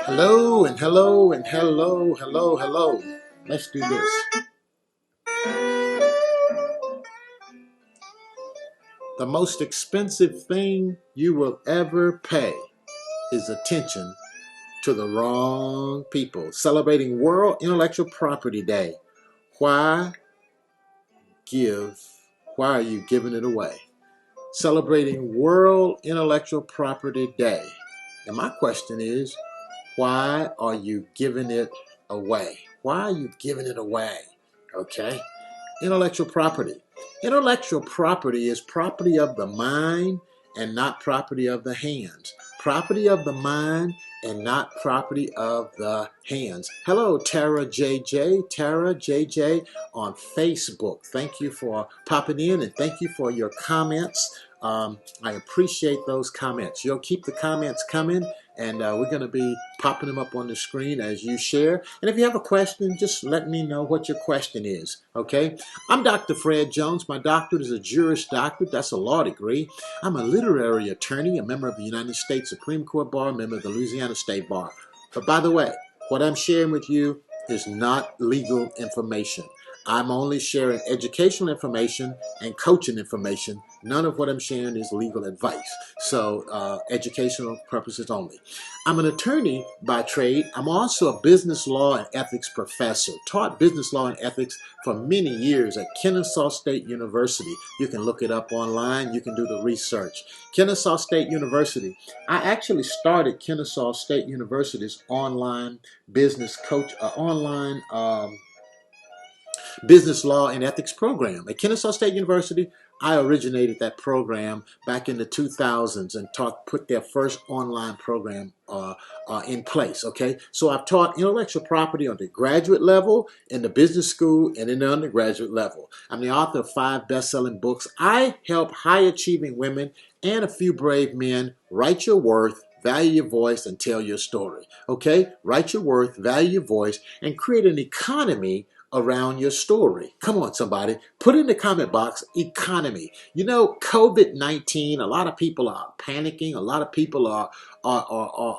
Hello and hello and hello, hello, hello. Let's do this. The most expensive thing you will ever pay is attention to the wrong people. Celebrating World Intellectual Property Day. Why give? Why are you giving it away? Celebrating World Intellectual Property Day. And my question is, why are you giving it away? Why are you giving it away? Okay. Intellectual property. Intellectual property is property of the mind and not property of the hands. Property of the mind and not property of the hands. Hello, Tara JJ. Tara JJ on Facebook. Thank you for popping in and thank you for your comments. I appreciate those comments. You'll keep the comments coming, and we're going to be popping them up on the screen as you share. And if you have a question, just let me know what your question is, okay? I'm Dr. Fred Jones. My doctorate is a Juris Doctorate. That's a law degree. I'm a literary attorney, a member of the United States Supreme Court Bar, a member of the Louisiana State Bar. But by the way, what I'm sharing with you is not legal information. I'm only sharing educational information and coaching information. None of what I'm sharing is legal advice. So educational purposes only. I'm an attorney by trade. I'm also a business law and ethics professor. Taught business law and ethics for many years at Kennesaw State University. You can look it up online. You can do the research. Kennesaw State University. I actually started Kennesaw State University's online business coach, online business law and ethics program. At Kennesaw State University, I originated that program back in the 2000s and put their first online program in place, okay? So I've taught intellectual property on the graduate level, in the business school, and in the undergraduate level. I'm the author of 5 best-selling books. I help high-achieving women and a few brave men write your worth, value your voice, and tell your story, okay? Write your worth, value your voice, and create an economy around your story. Come on, somebody. Put in the comment box, economy. You know, COVID-19, a lot of people are panicking. A lot of people are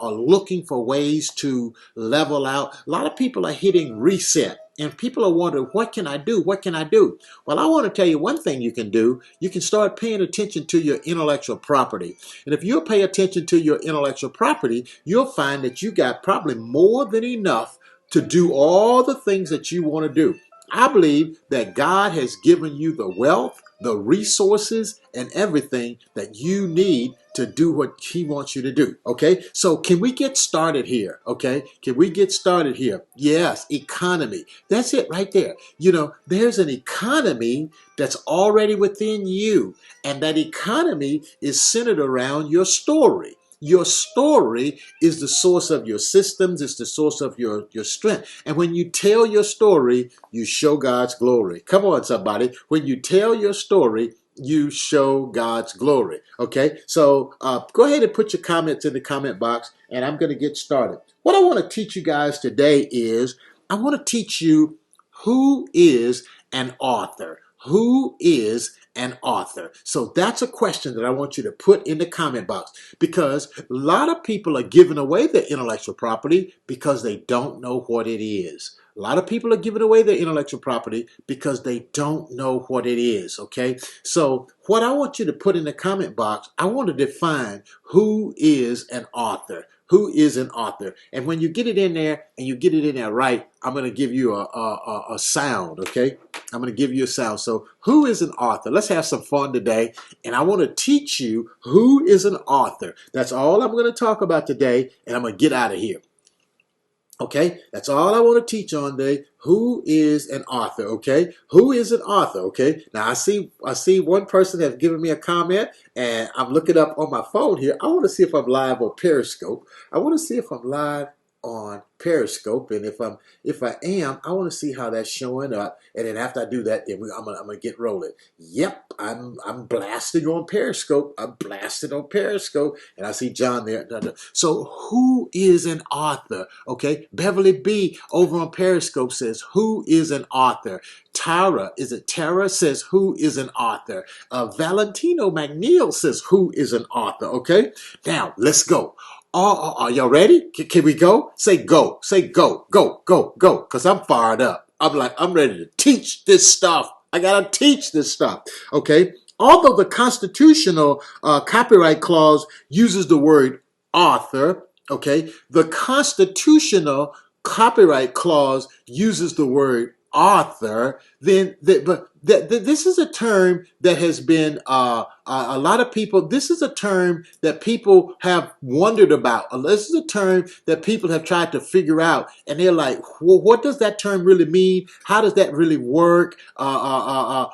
looking for ways to level out. A lot of people are hitting reset. And people are wondering, what can I do? What can I do? Well, I want to tell you one thing you can do. You can start paying attention to your intellectual property. And if you pay attention to your intellectual property, you'll find that you got probably more than enough to do all the things that you want to do. I believe that God has given you the wealth, the resources, and everything that you need to do what He wants you to do. Okay, so can we get started here? Okay, can we get started here? Yes, economy. That's it right there. You know, there's an economy that's already within you, and that economy is centered around your story. Your story is the source of your systems. It's the source of your strength. And when you tell your story, you show God's glory. Come on, somebody. When you tell your story, you show God's glory. Okay, so go ahead and put your comments in the comment box, and I'm going to get started. What I want to teach you guys today is I want to teach you who is an author. Who is an author? So that's a question that I want you to put in the comment box, because a lot of people are giving away their intellectual property because they don't know what it is. A lot of people are giving away their intellectual property because they don't know what it is, okay? So what I want you to put in the comment box, I want to define who is an author. Who is an author? And when you get it in there and you get it in there right, I'm going to give you a sound, okay? I'm going to give you a sound. So who is an author? Let's have some fun today. And I want to teach you who is an author. That's all I'm going to talk about today. And I'm going to get out of here. Okay, that's all I want to teach on today. Who is an author? Okay, who is an author? Okay, now I see one person has given me a comment, and I'm looking up on my phone here. I want to see if I'm live on Periscope. I want to see if I'm live on Periscope, and if I am, I want to see how that's showing up. And then after I do that, then I'm gonna get rolling. Yep, I'm blasting on Periscope. I'm blasting on Periscope, and I see John there. So who is an author? Okay, Beverly B over on Periscope says, who is an author? Tara says, who is an author? Valentino McNeil says, who is an author? Okay, now let's go. Are y'all ready? Can we go? Say go. Say go. Go. Go. Go. Because I'm fired up. I'm ready to teach this stuff. I got to teach this stuff. Okay. Although the constitutional copyright clause uses the word author, okay, the constitutional copyright clause uses the word author, this is a term that has been a lot of people. This is a term that people have wondered about. This is a term that people have tried to figure out, and they're like, well, what does that term really mean? How does that really work? What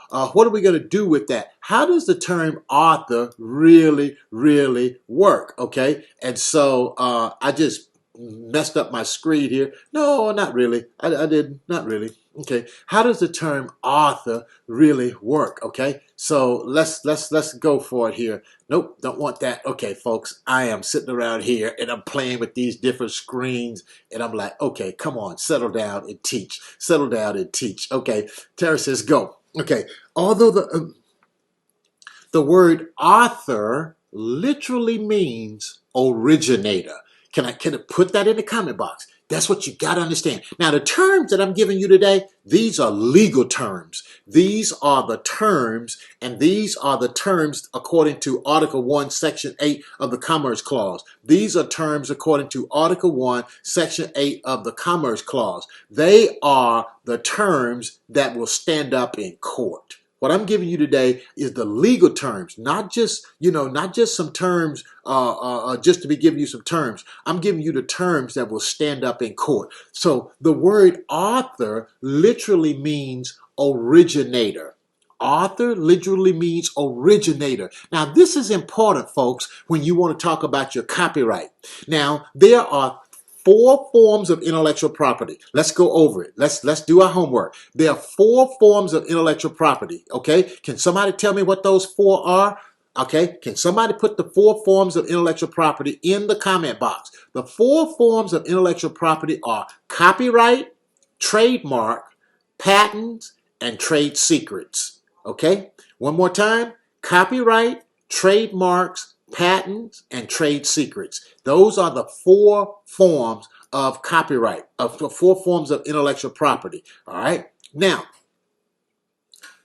are we going to do with that? How does the term author really work? Okay, and so I just messed up my screen here. No, not really. I did not really. Okay, how does the term author really work? Okay, so let's go for it here. Nope, don't want that. Okay, folks, I am sitting around here and I'm playing with these different screens, and I'm like, okay, come on, settle down and teach. Settle down and teach. Okay, Tara says go. Okay, although the word author literally means originator. Can I put that in the comment box? That's what you got to understand. Now, the terms that I'm giving you today, these are legal terms. These are the terms, and these are the terms according to Article 1, Section 8 of the Commerce Clause. These are terms according to Article 1, Section 8 of the Commerce Clause. They are the terms that will stand up in court. What I'm giving you today is the legal terms, not just some terms, just to be giving you some terms. I'm giving you the terms that will stand up in court. So the word author literally means originator. Author literally means originator. Now, this is important, folks, when you want to talk about your copyright. Now, there are 4 forms of intellectual property. Let's go over it. Let's do our homework. There are 4 forms of intellectual property. Okay. Can somebody tell me what those 4 are? Okay. Can somebody put the 4 forms of intellectual property in the comment box? The 4 forms of intellectual property are copyright, trademark, patents, and trade secrets. Okay. One more time. Copyright, trademarks, patents, and trade secrets. Those are the 4 forms of copyright, of 4 forms of intellectual property. All right. Now,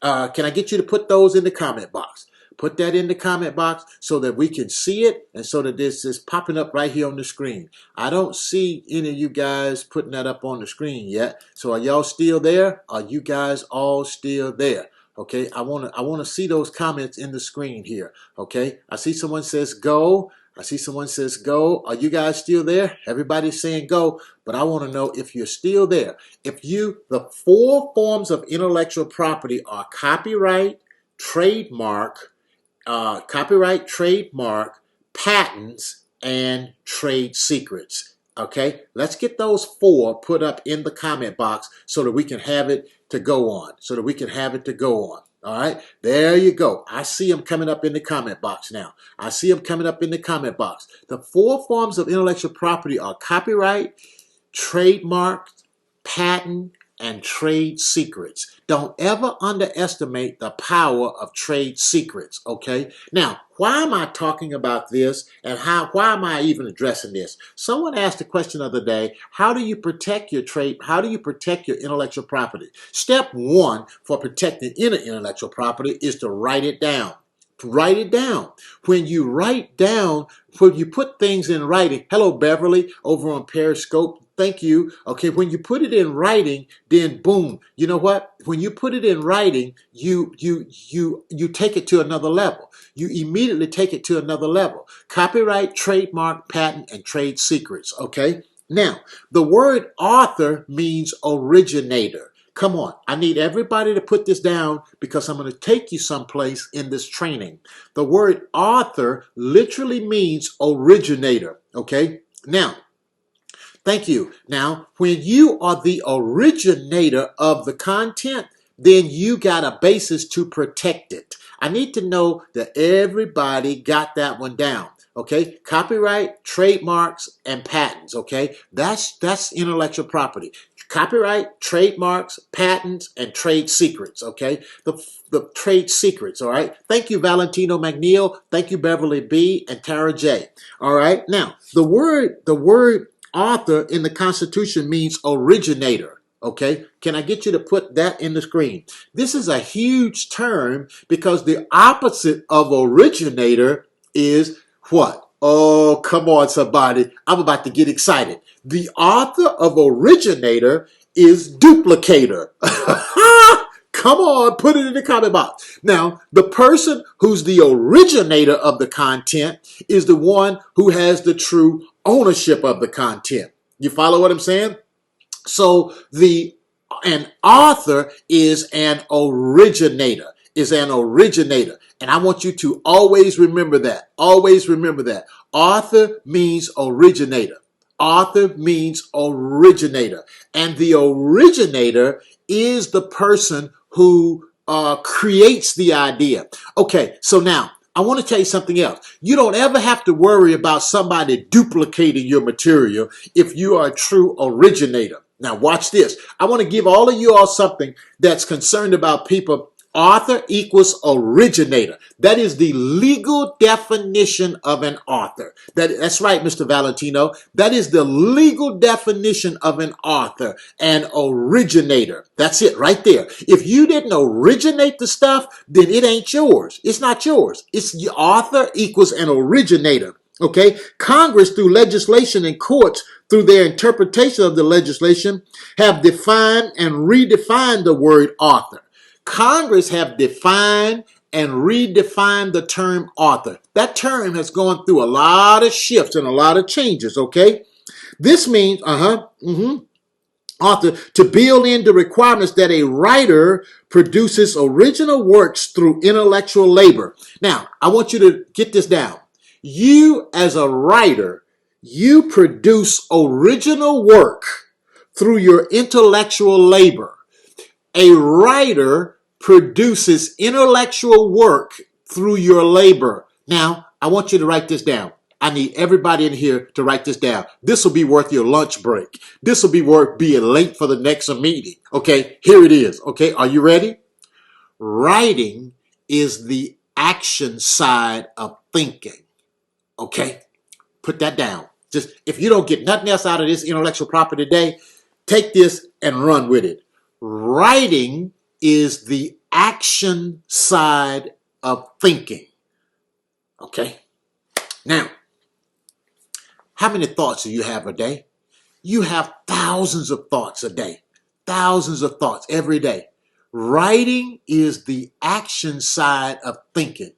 can I get you to put those in the comment box? Put that in the comment box so that we can see it and so that this is popping up right here on the screen. I don't see any of you guys putting that up on the screen yet. So are y'all still there? Are you guys all still there? Okay, I want to see those comments in the screen here. Okay, I see someone says go. I see someone says go. Are you guys still there? Everybody's saying go, but I want to know if you're still there. The 4 forms of intellectual property are copyright, trademark, patents, and trade secrets. Okay, let's get those 4 put up in the comment box so that we can have it to go on. All right, there you go. I see them coming up in the comment box now. I see them coming up in the comment box. The 4 forms of intellectual property are copyright, trademark, patent, and trade secrets. Don't ever underestimate the power of trade secrets, okay? Now, why am I talking about this, and why am I even addressing this? Someone asked a question the other day, how do you protect your intellectual property? Step 1 for protecting intellectual property is to write it down. Write it down. When you put things in writing, hello Beverly over on Periscope, thank you. Okay, when you put it in writing, then boom, you know what? When you put it in writing, you take it to another level. You immediately take it to another level. Copyright, trademark, patent, and trade secrets, okay? Now, the word author means originator. Come on, I need everybody to put this down because I'm going to take you someplace in this training. The word author literally means originator, okay? Now, thank you. Now, when you are the originator of the content, then you got a basis to protect it. I need to know that everybody got that one down. Okay, copyright, trademarks, and patents. Okay, that's intellectual property. copyright, trademarks, patents, and trade secrets, okay? The trade secrets, all right? Thank you, Valentino McNeil. Thank you, Beverly B. and Tara J. All right? Now, the word author in the Constitution means originator, okay? Can I get you to put that in the screen? This is a huge term because the opposite of originator is what? Oh, come on, somebody. I'm about to get excited. The author of originator is duplicator. Come on, put it in the comment box. Now, the person who's the originator of the content is the one who has the true ownership of the content. You follow what I'm saying? So an author is an originator, And I want you to always remember that. Always remember that. Author means originator. Author means originator. And the originator is the person who creates the idea. Okay, so now I want to tell you something else. You don't ever have to worry about somebody duplicating your material if you are a true originator. Now watch this. I want to give all of you all something that's concerned about people. Author equals originator. That is the legal definition of an author. That's right, Mr. Valentino. That is the legal definition of an author, an originator. That's it right there. If you didn't originate the stuff, then it ain't yours. It's not yours. It's the author equals an originator. Okay? Congress, through legislation and courts, through their interpretation of the legislation, have defined and redefined the word author. Congress have defined and redefined the term author. That term has gone through a lot of shifts and a lot of changes, okay? This means, author, to build in the requirements that a writer produces original works through intellectual labor. Now, I want you to get this down. You, as a writer, you produce original work through your intellectual labor. A writer produces intellectual work through your labor. Now, I want you to write this down. I need everybody in here to write this down. This will be worth your lunch break. This will be worth being late for the next meeting. Okay, here it is. Okay, are you ready? Writing is the action side of thinking. Okay, put that down. Just if you don't get nothing else out of this intellectual property today, take this and run with it. Writing is the action side of thinking. Okay? Now, how many thoughts do you have a day? You have thousands of thoughts a day. Thousands of thoughts every day. Writing is the action side of thinking.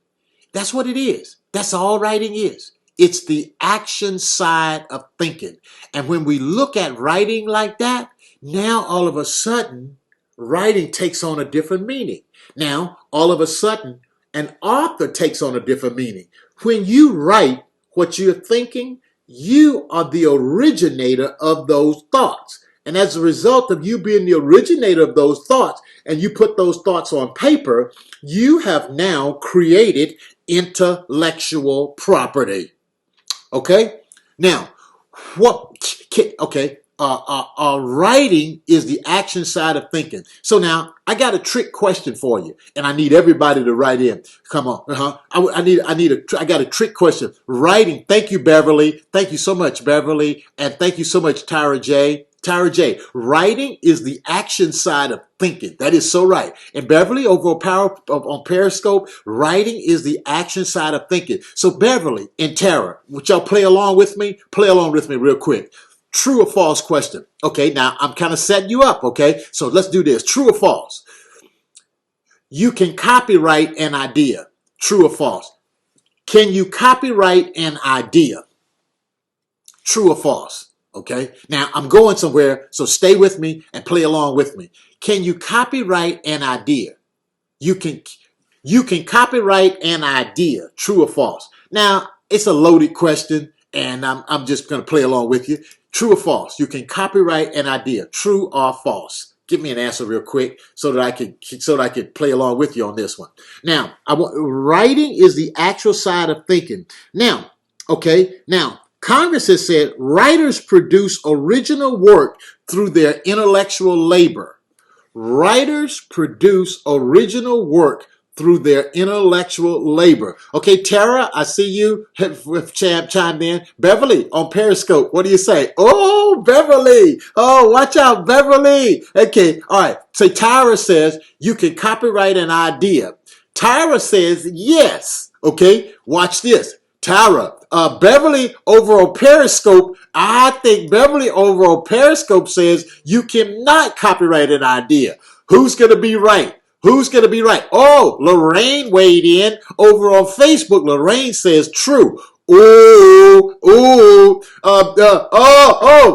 That's what it is. That's all writing is. It's the action side of thinking. And when we look at writing like that, now all of a sudden, writing takes on a different meaning. Now, all of a sudden, an author takes on a different meaning. When you write what you're thinking, you are the originator of those thoughts. And as a result of you being the originator of those thoughts, and you put those thoughts on paper, you have now created intellectual property. Okay? Now, writing is the action side of thinking. So now I got a trick question for you, and I need everybody to write in. Come on, I got a trick question. Writing. Thank you, Beverly. Thank you so much, Beverly, and thank you so much, Tara J. Tara J. Writing is the action side of thinking. That is so right. And Beverly, over on Periscope, writing is the action side of thinking. So Beverly and Tara, would y'all play along with me? Play along with me real quick. True or false question. Okay, now I'm kind of setting you up, okay? So let's do this. True or false? You can copyright an idea. True or false? Can you copyright an idea? True or false? Okay, now I'm going somewhere, so stay with me and play along with me. Can you copyright an idea? You can copyright an idea. True or false? Now, it's a loaded question, and I'm just going to play along with you. True or false? You can copyright an idea. True or false? Give me an answer real quick so that I can play along with you on this one. Now, writing is the actual side of thinking. Now, okay, now Congress has said writers produce original work through their intellectual labor. Writers produce original work through their intellectual labor. Okay, Tara, I see you have chimed in. Beverly on Periscope, what do you say? Oh, Beverly. Oh, watch out, Beverly. Okay, all right. So Tara says you can copyright an idea. Tyra says yes. Okay, watch this. Tyra, Beverly over on Periscope, I think Beverly over on Periscope says you cannot copyright an idea. Who's going to be right? Who's going to be right? Oh, Lorraine weighed in over on Facebook. Lorraine says true.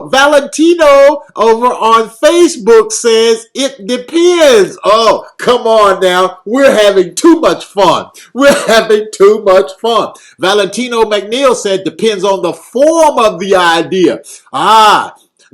Valentino over on Facebook says it depends. Oh, come on now. We're having too much fun. We're having too much fun. Valentino McNeil said depends on the form of the idea.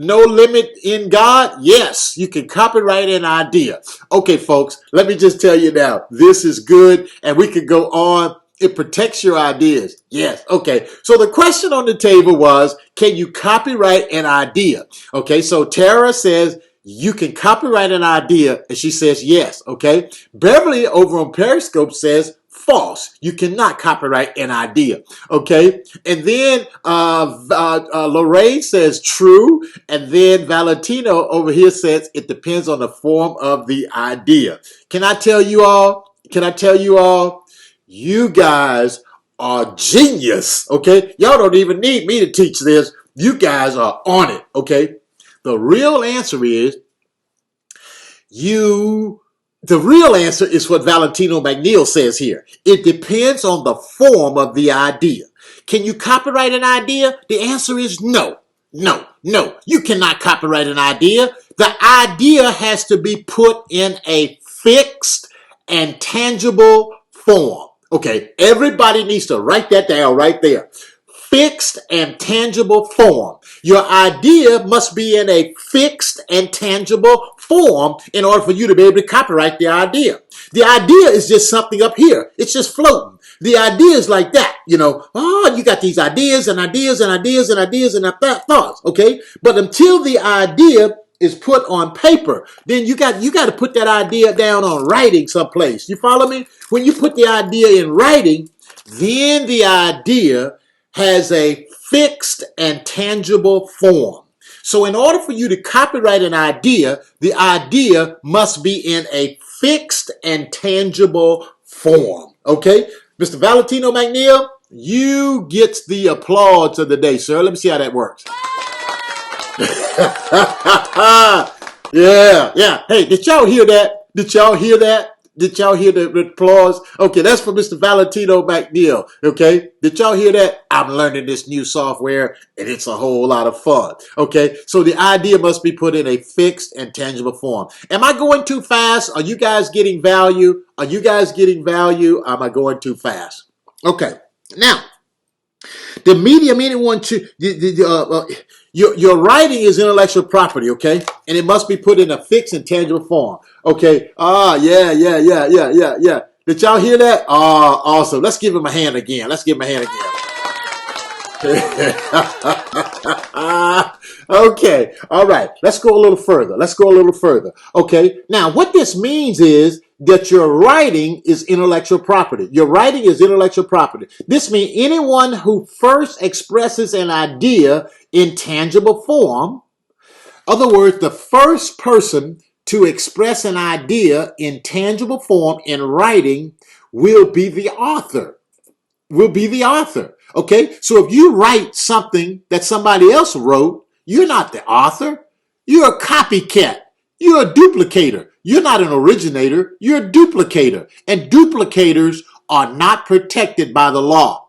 No limit in God? Yes, you can copyright an idea. Okay, folks, let me just tell you now, this is good, and we could go on. It protects your ideas. Yes. Okay. So the question on the table was, can you copyright an idea? Okay. So Tara says you can copyright an idea, and she says yes. Okay. Beverly over on Periscope says false. You cannot copyright an idea. Okay. And then Lorraine says true. And then Valentino over here says it depends on the form of the idea. Can I tell you all? You guys are genius, okay? Y'all don't even need me to teach this. You guys are on it, okay? The real answer is what Valentino McNeil says here. It depends on the form of the idea. Can you copyright an idea? The answer is no. No. You cannot copyright an idea. The idea has to be put in a fixed and tangible form. Okay, everybody needs to write that down right there. Fixed and tangible form. Your idea must be in a fixed and tangible form in order for you to be able to copyright the idea. The idea is just something up here. It's just floating. The idea is like that, you got these ideas and thoughts, okay? But until the idea is put on paper, then you got to put that idea down on writing someplace. You follow me? When you put the idea in writing, then the idea has a fixed and tangible form. So in order for you to copyright an idea, the idea must be in a fixed and tangible form. Okay? Mr. Valentino McNeil, you get the applause of the day, sir. Let me see how that works. Yeah. Hey, did y'all hear that? Did y'all hear the applause? Okay, that's for Mr. Valentino McNeil. Okay, did y'all hear that? I'm learning this new software, and it's a whole lot of fun. Okay, so the idea must be put in a fixed and tangible form. Am I going too fast? Are you guys getting value? Am I going too fast? Okay, now, the medium anyone to your writing is intellectual property, okay? And it must be put in a fixed and tangible form. Okay. Yeah. Did y'all hear that? Awesome. Let's give him a hand again. Okay. All right. Let's go a little further. Okay. Now, what this means is that your writing is intellectual property. This means anyone who first expresses an idea in tangible form, in other words, the first person to express an idea in tangible form in writing will be the author. Okay? So if you write something that somebody else wrote, you're not the author. You're a copycat. You're a duplicator. You're not an originator. You're a duplicator. And duplicators are not protected by the law.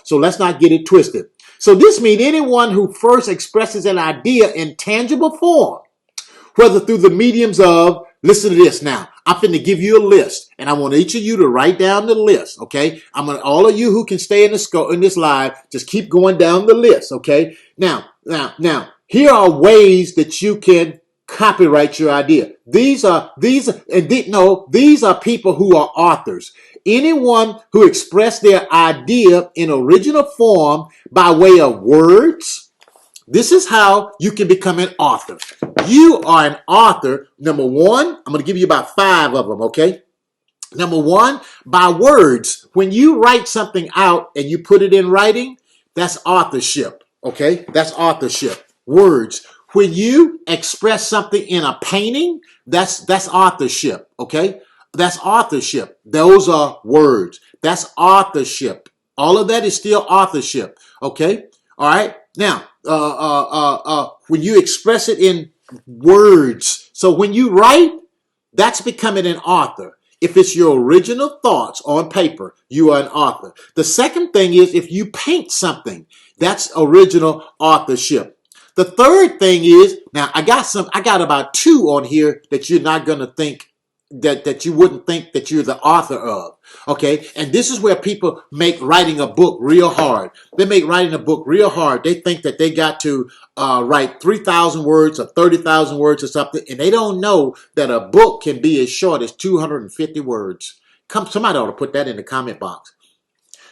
So let's not get it twisted. So this means anyone who first expresses an idea in tangible form, whether through the mediums of, listen to this now, I'm finna give you a list, and I want each of you to write down the list, okay? All of you who can stay in this live, just keep going down the list, okay? Now, here are ways that you can copyright your idea. These are people who are authors. Anyone who expressed their idea in original form by way of words. This is how you can become an author. You are an author. Number one, I'm going to give you about 5 of them, okay? Number one, by words. When you write something out and you put it in writing, that's authorship, okay? That's authorship. Words. When you express something in a painting, that's authorship, okay? That's authorship. Those are words. That's authorship. All of that is still authorship, okay? All right? Now, when you express it in words, so when you write, that's becoming an author. If it's your original thoughts on paper, you are an author. The second thing is if you paint something, that's original authorship. The third thing is, now I got about 2 on here that you're not going to think that you wouldn't think that you're the author of. Okay. And this is where people make writing a book real hard. They make writing a book real hard. They think that they got to write 3,000 words or 30,000 words or something. And they don't know that a book can be as short as 250 words. Somebody ought to put that in the comment box.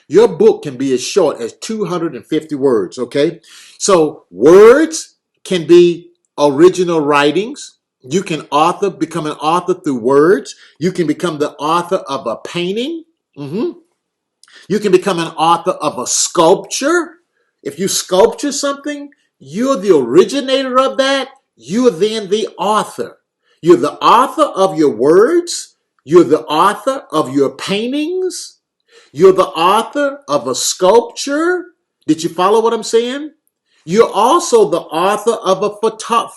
Your book can be as short as 250 words. Okay. So words can be original writings. You can become an author through words. You can become the author of a painting. You can become an author of a sculpture. If you sculpture something, you're the originator of that. You're then the author. You're the author of your words. You're the author of your paintings. You're the author of a sculpture. Did you follow what I'm saying? You're also the author of a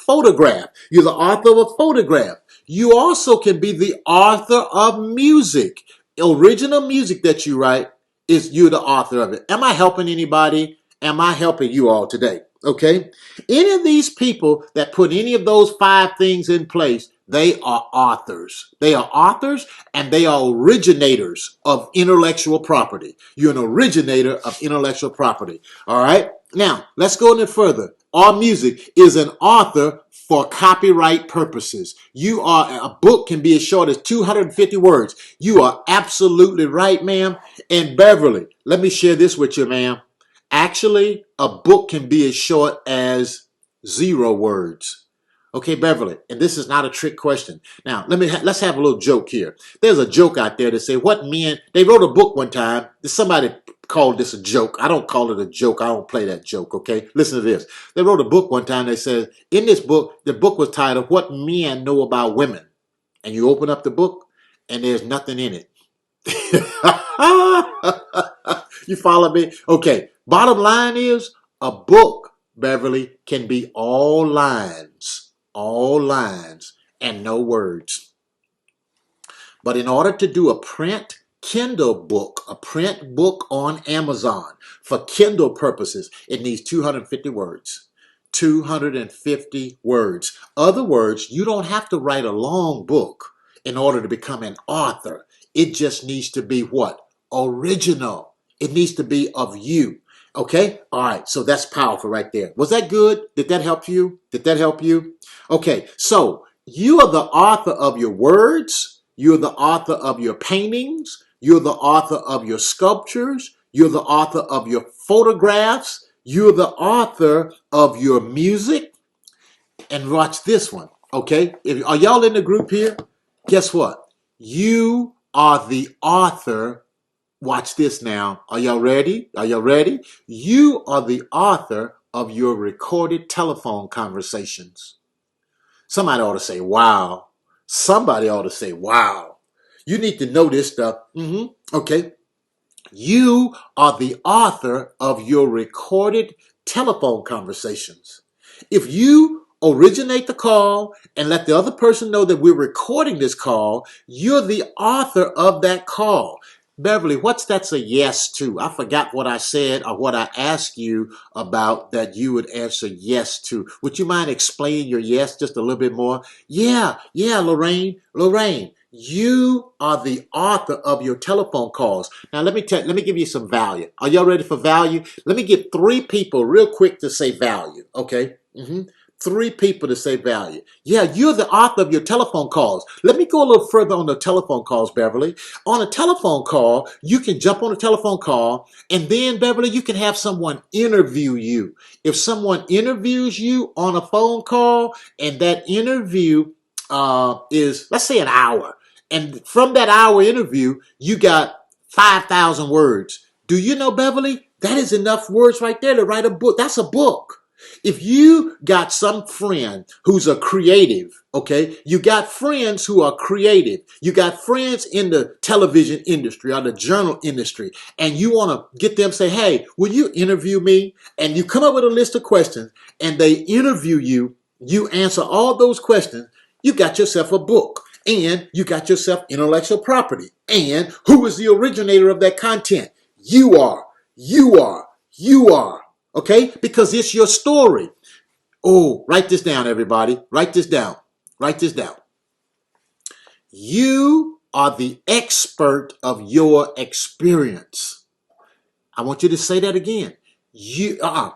photograph. You're the author of a photograph. You also can be the author of music. Original music that you write, you're the author of it. Am I helping anybody? Am I helping you all today? Okay? Any of these people that put any of those 5 things in place, they are authors. They are authors and they are originators of intellectual property. You're an originator of intellectual property. All right? Now, let's go a little further. All music is an author for copyright purposes. A book can be as short as 250 words. You are absolutely right, ma'am. And Beverly, let me share this with you, ma'am. Actually, a book can be as short as 0 words. Okay, Beverly, and this is not a trick question. Now, let's have a little joke here. There's a joke out there that say, they wrote a book one time. Somebody called this a joke. I don't call it a joke. I don't play that joke, okay? Listen to this. They wrote a book one time. They said, in this book, the book was titled, What Men Know About Women. And you open up the book, and there's nothing in it. You follow me? Okay, bottom line is, a book, Beverly, can be all lines, and no words. But in order to do a print Kindle book, a print book on Amazon for Kindle purposes, it needs 250 words. 250 words. Other words, you don't have to write a long book in order to become an author. It just needs to be what? Original. It needs to be of you. Okay? All right. So that's powerful right there. Was that good? Did that help you? Did that help you? Okay. So you are the author of your words. You're the author of your paintings. You're the author of your sculptures. You're the author of your photographs. You're the author of your music. And watch this one. Okay? Are y'all in the group here? Guess what? You are the author. Watch this now. Are y'all ready? Are y'all ready? You are the author of your recorded telephone conversations. Somebody ought to say, wow. Somebody ought to say, wow. You need to know this stuff. Okay. You are the author of your recorded telephone conversations. If you originate the call and let the other person know that we're recording this call, you're the author of that call. Beverly, what's that's a yes to? I forgot what I said or what I asked you about that you would answer yes to. Would you mind explaining your yes just a little bit more? Yeah, Lorraine. Lorraine, you are the author of your telephone calls. Now, let me give you some value. Are y'all ready for value? Let me get 3 people real quick to say value, okay? 3 people to say value. Yeah, you're the author of your telephone calls. Let me go a little further on the telephone calls, Beverly. On a telephone call, you can jump on a telephone call, and then, Beverly, you can have someone interview you. If someone interviews you on a phone call, and that interview is, let's say, an hour, and from that hour interview, you got 5,000 words. Do you know, Beverly? That is enough words right there to write a book. That's a book. If you got some friend who's a creative, okay, you got friends who are creative, you got friends in the television industry or the journal industry, and you want to get them say, hey, will you interview me? And you come up with a list of questions and they interview you, you answer all those questions, you got yourself a book. And you got yourself intellectual property. And who is the originator of that content? You are. You are. You are. Okay? Because it's your story. Oh, write this down, everybody. Write this down. Write this down. You are the expert of your experience. I want you to say that again.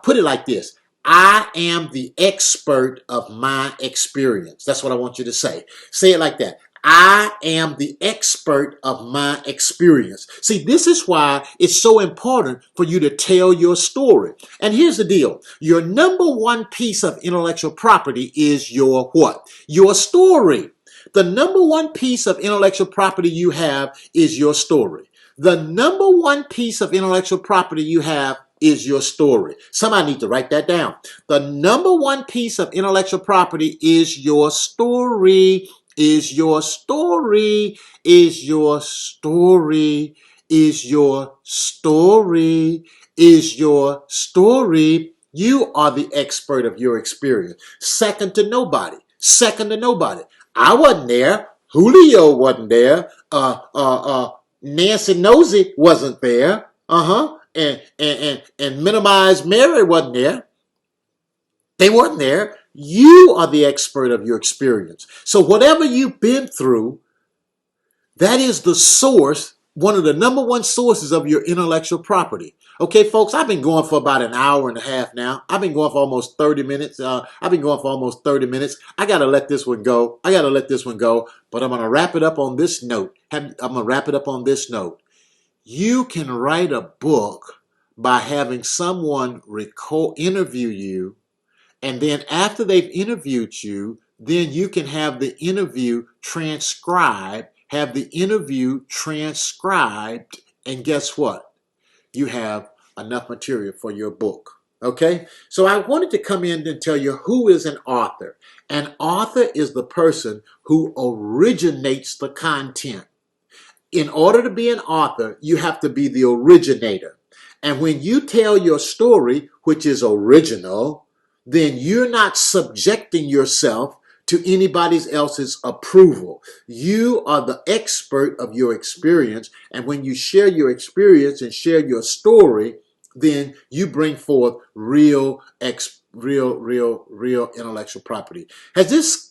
Put it like this. I am the expert of my experience. That's what I want you to say. Say it like that. I am the expert of my experience. See, this is why it's so important for you to tell your story. And here's the deal. Your number one piece of intellectual property is your what? Your story. The number one piece of intellectual property you have is your story. The number one piece of intellectual property you have is your story. Somebody need to write that down. The number one piece of intellectual property is your story, is your story, is your story, is your story, is your story. You are the expert of your experience. Second to nobody. Second to nobody. I wasn't there. Julio wasn't there. Nancy Nosey wasn't there. And Minimize Mary wasn't there. They weren't there. You are the expert of your experience. So whatever you've been through, that is the source, one of the number one sources of your intellectual property. Okay, folks, I've been going for about an hour and a half now. I've been going for almost 30 minutes. I got to let this one go. But I'm going to wrap it up on this note. You can write a book by having someone interview you, and then after they've interviewed you, then you can have the interview transcribed, and guess what? You have enough material for your book. Okay? So I wanted to come in and tell you who is an author. An author is the person who originates the content. In order to be an author, you have to be the originator. And when you tell your story, which is original, then you're not subjecting yourself to anybody else's approval. You are the expert of your experience. And when you share your experience and share your story, then you bring forth real intellectual property. Has this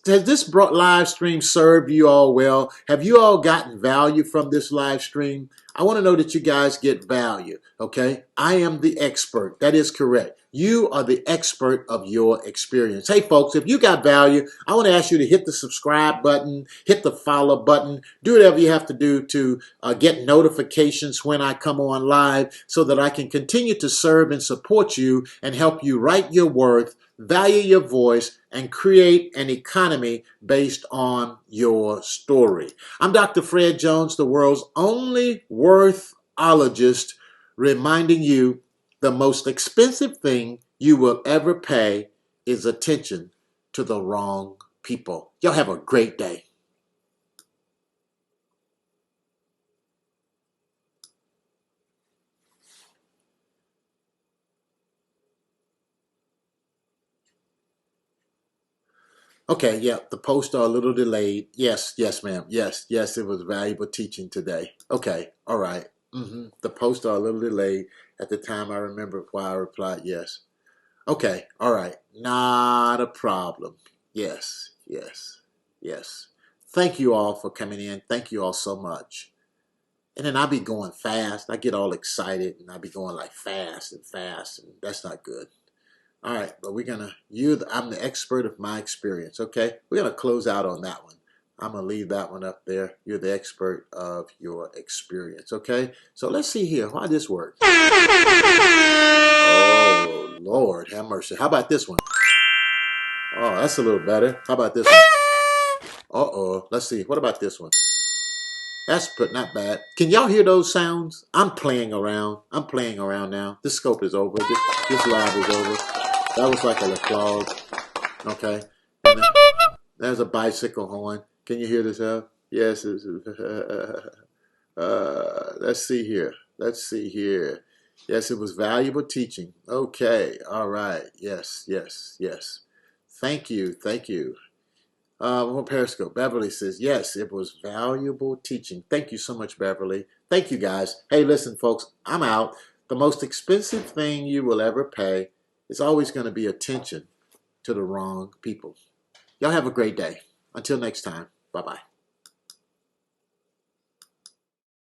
live stream served you all well? Have you all gotten value from this live stream? I want to know that you guys get value, okay? I am the expert. That is correct. You are the expert of your experience. Hey, folks, if you got value, I want to ask you to hit the subscribe button, hit the follow button, do whatever you have to do to get notifications when I come on live so that I can continue to serve and support you and help you write your worth, value your voice, and create an economy based on your story. I'm Dr. Fred Jones, the world's only worthologist, reminding you the most expensive thing you will ever pay is attention to the wrong people. Y'all have a great day. Okay, yeah, the posts are a little delayed. Yes, ma'am. Yes, it was valuable teaching today. Okay, all right. The posts are a little delayed. At the time, I remember why I replied yes. Okay, all right. Not a problem. Yes. Thank you all for coming in. Thank you all so much. And then I'll be going fast. I get all excited and I'll be going like fast, and that's not good. All right, but I'm the expert of my experience, okay? We're going to close out on that one. I'm going to leave that one up there. You're the expert of your experience, okay? So let's see here. Why this works? Oh, Lord, have mercy. How about this one? Oh, that's a little better. How about this one? Uh-oh. Let's see. What about this one? That's not bad. Can y'all hear those sounds? I'm playing around. I'm playing around now. This scope is over. This live is over. That was like a applause. Okay. And there's a bicycle horn. Can you hear this out? Yes. Let's see here. Let's see here. Yes, it was valuable teaching. Okay. All right. Yes, yes, yes. Thank you. Thank you. Periscope. Beverly says, yes, it was valuable teaching. Thank you so much, Beverly. Thank you, guys. Hey, listen, folks, I'm out. The most expensive thing you will ever pay is always going to be attention to the wrong people. Y'all have a great day. Until next time, bye-bye.